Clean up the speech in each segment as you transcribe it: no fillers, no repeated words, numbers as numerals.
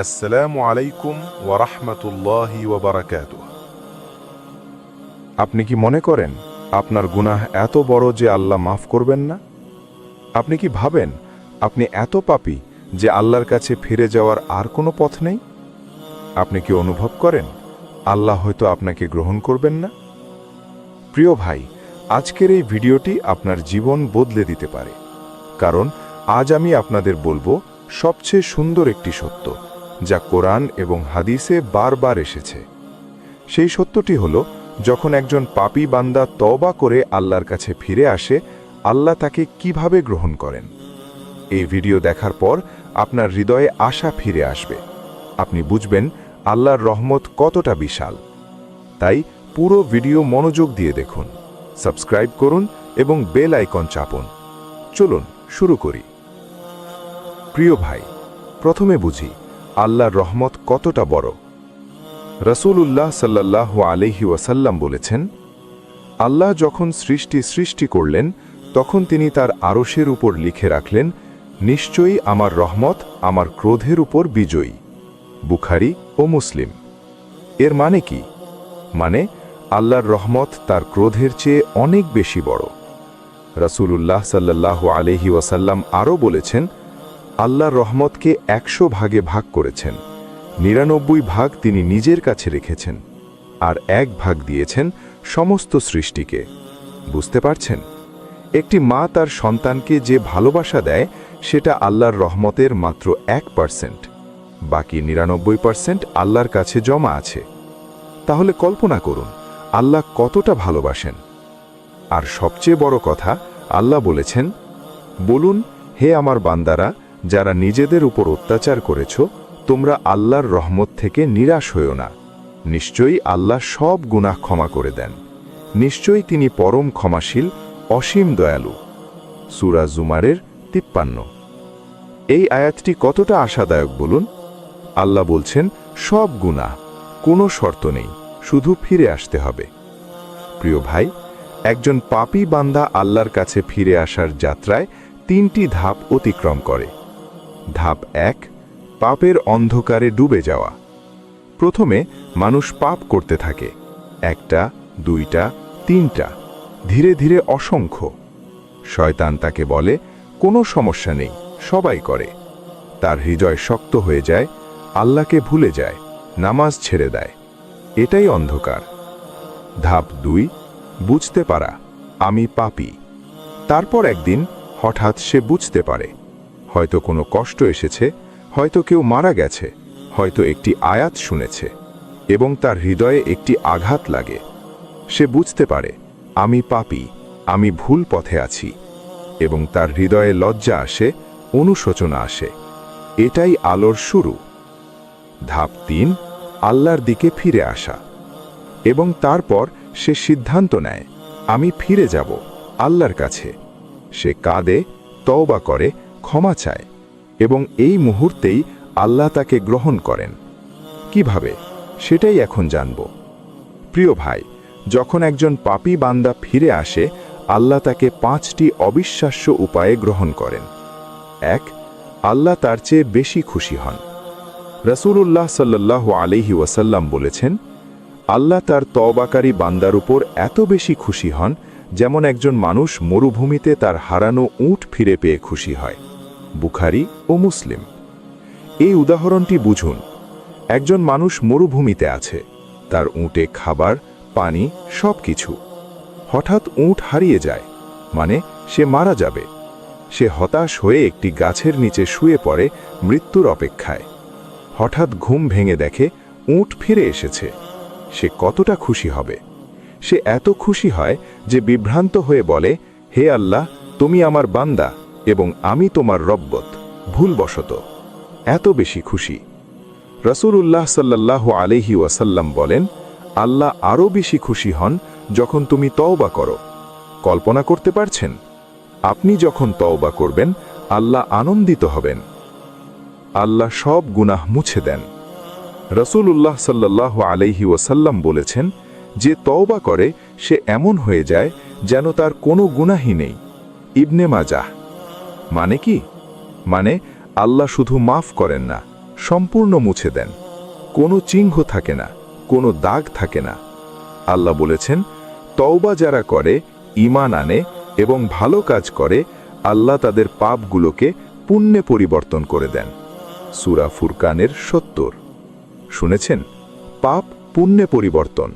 আসসালামু আলাইকুম ওয়া রাহমাতুল্লাহি ওয়া বারাকাতুহু। আপনি কি মনে করেন আপনার গুনাহ এত বড় যে আল্লাহ মাফ করবেন না? আপনি কি ভাবেন আপনি এত পাপী যে আল্লাহর কাছে ফিরে যাওয়ার আর কোনো পথ নেই? আপনি কি অনুভব করেন আল্লাহ হয়তো আপনাকে গ্রহণ করবেন না? প্রিয় ভাই, আজকের এই ভিডিওটি আপনার জীবন বদলে দিতে পারে, কারণ আজ আমি আপনাদের বলবো সবচেয়ে সুন্দর একটি সত্য যা কোরআন এবং হাদিসে বারবার এসেছে। সেই সত্যটি হলো, যখন একজন পাপী বান্দা তওবা করে আল্লাহর কাছে ফিরে আসে, আল্লাহ তাকে কিভাবে গ্রহণ করেন। এই ভিডিও দেখার পর আপনার হৃদয়ে আশা ফিরে আসবে। আপনি বুঝবেন আল্লাহর রহমত কতটা বিশাল। তাই পুরো ভিডিও মনোযোগ দিয়ে দেখুন, সাবস্ক্রাইব করুন এবং বেল আইকন চাপুন। চলুন শুরু করি। প্রিয় ভাই, প্রথমে বুঝি আল্লাহর রহমত কতটা বড়। রাসূলুল্লাহ সাল্লাল্লাহু আলাইহি ওয়াসাল্লাম বলেছেন, আল্লাহ যখন সৃষ্টি করলেন তখন তিনি তার আরশের উপর লিখে রাখলেন, নিশ্চয়ই আমার রহমত আমার ক্রোধের উপর বিজয়ী। বুখারী ও মুসলিম। এর মানে কি? মানে আল্লাহর রহমত তার ক্রোধের চেয়ে অনেক বেশি বড়। রাসূলুল্লাহ সাল্লাল্লাহু আলাইহি ওয়াসাল্লাম আরও বলেছেন, আল্লাহর রহমতকে 100 ভাগে ভাগ করেছেন, 99 ভাগ তিনি নিজের কাছে রেখেছেন, আর 1 ভাগ দিয়েছেন সমস্ত সৃষ্টিকে। বুঝতে পারছেন? একটি মা তার সন্তানকে যে ভালোবাসা দেয় সেটা আল্লাহর রহমতের মাত্র 1%, বাকি 99% আল্লাহর কাছে জমা আছে। তাহলে কল্পনা করুন আল্লাহ কতটা ভালোবাসেন। আর সবচেয়ে বড় কথা, আল্লাহ বলেছেন, বলুন, হে আমার বান্দারা, যারা নিজেদের উপর অত্যাচার করেছ, তোমরা আল্লাহর রহমত থেকে নিরাশ হইও না। নিশ্চয়ই আল্লাহ সব গুনাহ ক্ষমা করে দেন। নিশ্চয়ই তিনি পরম ক্ষমাশীল, অসীম দয়ালু। সূরা জুমারের 53। এই আয়াতটি কতটা আশাদায়ক বলুন। আল্লাহ বলছেন সব গুনাহ, কোনো শর্ত নেই, শুধু ফিরে আসতে হবে। প্রিয় ভাই, একজন পাপী বান্দা আল্লাহর কাছে ফিরে আসার যাত্রায় 3টি ধাপ অতিক্রম করে। ধাপ 1, পাপের অন্ধকারে ডুবে যাওয়া। প্রথমে মানুষ পাপ করতে থাকে, 1টা, 2টা, 3টা, ধীরে ধীরে অসংখ্য। শয়তান তাকে বলে, কোনো সমস্যা নেই, সবাই করে। তার হৃদয় শক্ত হয়ে যায়, আল্লাহকে ভুলে যায়, নামাজ ছেড়ে দেয়। এটাই অন্ধকার। ধাপ 2, বুঝতে পারা, আমি পাপী। তারপর একদিন হঠাৎ সে বুঝতে পারে, হয়তো কোনো কষ্ট এসেছে, হয়তো কেউ মারা গেছে, হয়তো একটি আয়াত শুনেছে, এবং তার হৃদয়ে একটি আঘাত লাগে। সে বুঝতে পারে, আমি পাপী, আমি ভুল পথে আছি, এবং তার হৃদয়ে লজ্জা আসে, অনুশোচনা আসে। এটাই আলোর শুরু। ধাপ 3, আল্লাহর দিকে ফিরে আসা। এবং তারপর সে সিদ্ধান্ত নেয়, আমি ফিরে যাব আল্লাহর কাছে। সে কাঁদে, তওবা করে, ক্ষমা চায়, এবং এই মুহূর্তেই আল্লাহ তাকে গ্রহণ করেন। কিভাবে, সেটাই এখন জানব। প্রিয় ভাই, যখন একজন পাপী বান্দা ফিরে আসে, আল্লাহ তাকে 5টি অবিশ্বাস্য উপায়ে গ্রহণ করেন। 1, আল্লাহ তার চেয়ে বেশি খুশি হন। রাসূলুল্লাহ সাল্লাল্লাহু আলাইহি ওয়াসাল্লাম বলেছেন, আল্লাহ তার তওবাকারী বান্দার উপর এত বেশি খুশি হন যেমন একজন মানুষ মরুভূমিতে তার হারানো উট ফিরে পেয়ে খুশি হয়। বুখারী ও মুসলিম। এই উদাহরণটি বুঝুন। একজন মানুষ মরুভূমিতে আছে, তার উটে খাবার, পানি, সবকিছু। হঠাৎ উট হারিয়ে যায়, মানে সে মারা যাবে। সে হতাশ হয়ে একটি গাছের নিচে শুয়ে পড়ে, মৃত্যুর অপেক্ষায়। হঠাৎ ঘুম ভেঙে দেখে উট ফিরে এসেছে। সে কতটা খুশি হবে! সে এত খুশি হয় যে বিভ্রান্ত হয়ে বলে, হে আল্লাহ, তুমি আমার বান্দা এবং আমি তোমার রব্বত, ভুলবশত। এত বেশি খুশি। রাসূলুল্লাহ সাল্লাল্লাহু আলাইহি ওয়াসাল্লাম বলেন, আল্লাহ আরও বেশি খুশি হন যখন তুমি তওবা করো। কল্পনা করতে পারছেন? আপনি যখন তওবা করবেন, আল্লাহ আনন্দিত হবেন। আল্লাহ সব গুনাহ মুছে দেন। রাসূলুল্লাহ সাল্লাল্লাহু আলাইহি ওয়াসাল্লাম বলেছেন, যে তওবা করে সে এমন হয়ে যায় যেন তার কোনো গুনাহই নেই। ইবনে মাজাহ। মানে কি? মানে আল্লাহ শুধু মাফ করেন না, সম্পূর্ণ মুছে দেন। কোনো চিহ্ন থাকে না, কোনো দাগ থাকে না। আল্লাহ বলেছেন, তওবা যারা করে, ঈমান আনে এবং ভালো কাজ করে, আল্লাহ তাদের পাপগুলোকে পুণ্যে পরিবর্তন করে দেন। সূরা ফুরকানের ৭০। শুনেছেন, পাপ পুণ্যে পরিবর্তন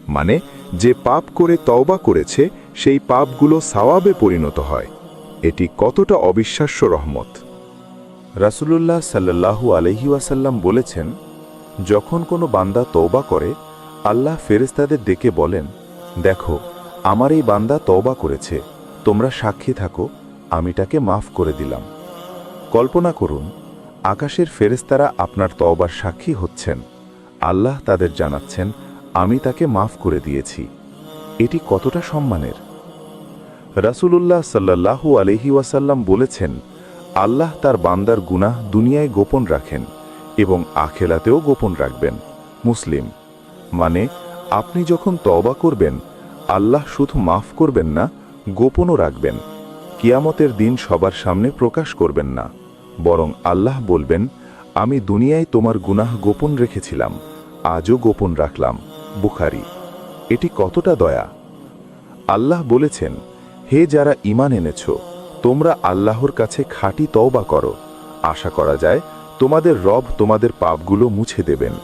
মানে যে পাপ করে তওবা করেছে সেই পাপগুলো সওয়াবে পরিণত হয়। এটি কতটা অবিশ্বাস্য রহমত! রাসূলুল্লাহ সাল্লাল্লাহু আলাইহি ওয়াসাল্লাম বলেছেন, যখন কোনো বান্দা তওবা করে, আল্লাহ ফেরেশতাদের ডেকে বলেন, দেখো, আমার এই বান্দা তওবা করেছে, তোমরা সাক্ষী থাকো, আমি তাকে মাফ করে দিলাম। কল্পনা করুন, আকাশের ফেরেশতারা আপনার তওবার সাক্ষী হচ্ছেন। আল্লাহ তাদের জানাচ্ছেন, আমি তাকে মাফ করে দিয়েছি। এটি কতটা সম্মানের! রাসূলুল্লাহ সাল্লাল্লাহু আলাইহি ওয়াসাল্লাম বলেছেন, আল্লাহ তার বান্দার গুনাহ দুনিয়ায় গোপন রাখেন এবং আখিরাতেও গোপন রাখবেন। মুসলিম। মানে আপনি যখন তওবা করবেন, আল্লাহ শুধু মাফ করবেন না, গোপনও রাখবেন। কিয়ামতের দিন সবার সামনে প্রকাশ করবেন না, বরং আল্লাহ বলবেন, আমি দুনিয়ায় তোমার গুনাহ গোপন রেখেছিলাম, আজও গোপন রাখলাম। বুখারী। এটি কতটা দয়া! আল্লাহ বলেছেন, হে যারা ঈমান এনেছ, তোমরা আল্লাহর কাছে খাঁটি তওবা করো। আশা করা যায় তোমাদের রব তোমাদের পাপগুলো মুছে দেবেন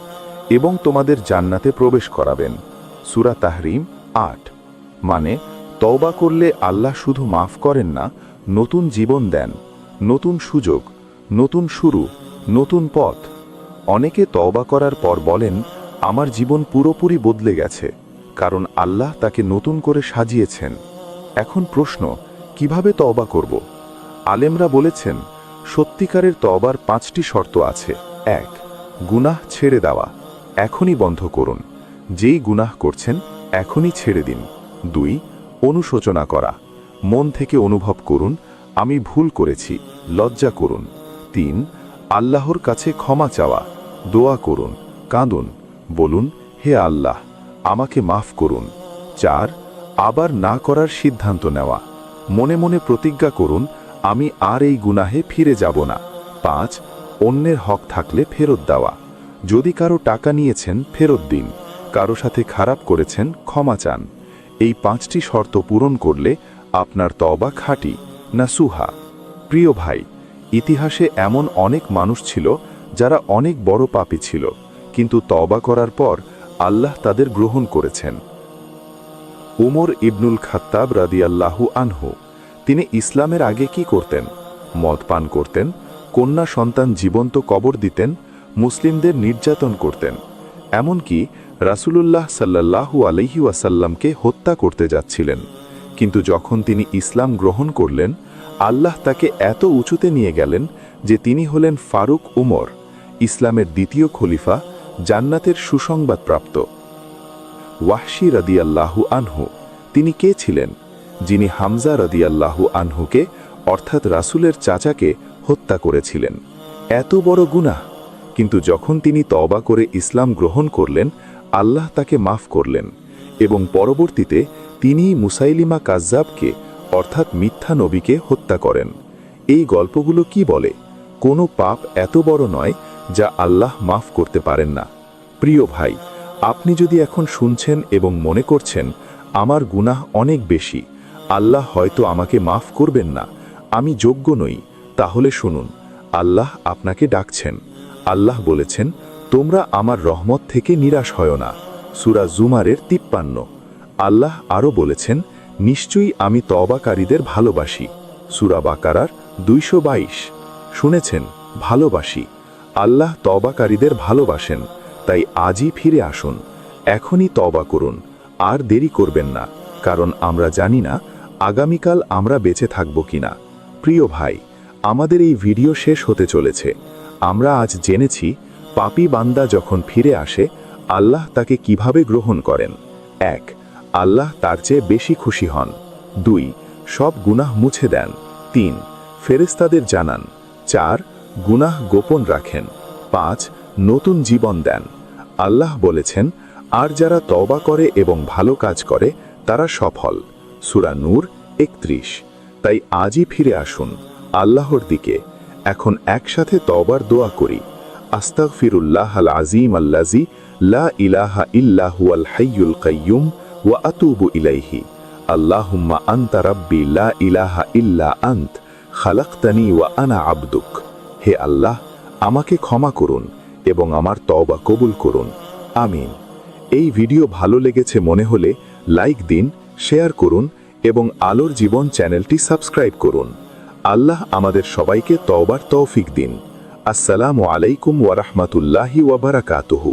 এবং তোমাদের জান্নাতে প্রবেশ করাবেন। সূরা তাহরিম ৮। মানে তওবা করলে আল্লাহ শুধু মাফ করেন না, নতুন জীবন দেন, নতুন সুযোগ, নতুন শুরু, নতুন পথ। অনেকে তওবা করার পর বলেন, আমার জীবন পুরোপুরি বদলে গেছে, কারণ আল্লাহ তাকে নতুন করে সাজিয়েছেন। এখন প্রশ্ন, কিভাবে তওবা করব? আলেমরা বলেছেন, সত্যিকারের তওবার ৫টি শর্ত আছে। ১. গুনাহ ছেড়ে দেওয়া, এখনই বন্ধ করুন। যেই গুনাহ করছেন এখনই ছেড়ে দিন। ২. অনুশোচনা করা, মন থেকে অনুভব করুন, আমি ভুল করেছি, লজ্জা করুন। ৩. আল্লাহর কাছে ক্ষমা চাওয়া, দোয়া করুন, কাঁদুন, বলুন, হে আল্লাহ, আমাকে মাফ করুন। ৪. আবার না করার সিদ্ধান্ত নেওয়া, মনে মনে প্রতিজ্ঞা করুন, আমি আর এই গুনাহে ফিরে যাব না। ৫. অন্যের হক থাকলে ফেরত দেওয়া, যদি কারো টাকা নিয়েছেন ফেরত দিন, কারো সাথে খারাপ করেছেন ক্ষমা চান। এই ৫টি শর্ত পূরণ করলে আপনার তওবা খাঁটি, নাসুহা। প্রিয় ভাই, ইতিহাসে এমন অনেক মানুষ ছিল যারা অনেক বড় পাপী ছিল, কিন্তু তওবা করার পর আল্লাহ তাদের গ্রহণ করেছেন। উমর ইবনুল খাত্তাব রাদিয়াল্লাহু আনহু, তিনি ইসলামের আগে কি করতেন? মদ পান করতেন, কন্যা সন্তান জীবন্ত কবর দিতেন, মুসলিমদের নির্যাতন করতেন, এমনকি রাসূলুল্লাহ সাল্লাল্লাহু আলাইহি ওয়াসাল্লামকে হত্যা করতে যাচ্ছিলেন। কিন্তু যখন তিনি ইসলাম গ্রহণ করলেন, আল্লাহ তাকে এত উঁচুতে নিয়ে গেলেন যে তিনি হলেন ফারুক উমর, ইসলামের দ্বিতীয় খলিফা, জান্নাতের সুসংবাদপ্রাপ্ত। ওয়াহশী রাদিয়াল্লাহু আনহু, তিনি কে ছিলেন? যিনি হামজা রাদিয়াল্লাহু আনহুকে অর্থাৎ রাসূলের চাচাকে হত্যা করেছিলেন। এত বড় গুনাহ, কিন্তু যখন তিনি তওবা করে ইসলাম গ্রহণ করলেন, আল্লাহ তাকে মাফ করলেন এবং পরবর্তীতে তিনি মুসাইলিমা কাজ্জাবকে অর্থাৎ মিথ্যা নবীকে হত্যা করেন। এই গল্পগুলো কি বলে? কোনো পাপ এত বড় নয় যা আল্লাহ মাফ করতে পারেন না। প্রিয় ভাই, আপনি যদি এখন শুনছেন এবং মনে করছেন, আমার গুনাহ অনেক বেশি, আল্লাহ হয়তো আমাকে মাফ করবেন না, আমি যোগ্য নই, তাহলে শুনুন, আল্লাহ আপনাকে ডাকছেন। আল্লাহ বলেছেন, তোমরা আমার রহমত থেকে নিরাশ হয় না। সূরা জুমারের ৫৩। আল্লাহ আরও বলেছেন, নিশ্চয়ই আমি তওবাকারীদের ভালোবাসি। সূরা বাকারার ২২২। শুনেছেন, ভালোবাসি। আল্লাহ তওবাকারীদের ভালোবাসেন। তাই আজই ফিরে আসুন, এখনই তওবা করুন, আর দেরি করবেন না, কারণ আমরা জানি না আগামীকাল আমরা বেঁচে থাকব কিনা। প্রিয় ভাই, আমাদের এই ভিডিও শেষ হতে চলেছে। আমরা আজ জেনেছি পাপী বান্দা যখন ফিরে আসে, আল্লাহ তাকে কিভাবে গ্রহণ করেন। ১. আল্লাহ তার চেয়ে বেশি খুশি হন। ২. সব গুনাহ মুছে দেন। ৩. ফেরেশতাদের জানান। ৪. গুনাহ গোপন রাখেন। ৫. নতুন জীবন দেন। আল্লাহ বলেছেন, আর যারা তওবা করে এবং ভালো কাজ করে তারা সফল। সূরা নূর ৩১। তাই আজই ফিরে আসুন আল্লাহর দিকে। এখন একসাথে তওবার দোয়া করি। আস্তাগফিরুল্লাহ আল আজিম আল্লাজি লা ইলাহা ইল্লা হুয়াল হাইয়ুল কাইয়ুম ওয়া আতুবু ইলাইহি। আল্লাহুম্মা আনতা রাব্বি লা ইলাহা ইল্লা আন্ত খালাকতানি ওয়া আনা আবদুক। হে আল্লাহ, আমাকে ক্ষমা করুন এবং আমার তওবা কবুল করুন। আমিন। এই ভিডিও ভালো লেগেছে মনে হলে লাইক দিন, শেয়ার করুন এবং আলোর জীবন চ্যানেলটি সাবস্ক্রাইব করুন। আল্লাহ আমাদের সবাইকে তওবার তৌফিক দিন। আসসালামু আলাইকুম ওয়া রাহমাতুল্লাহি ওয়া বারাকাতুহু।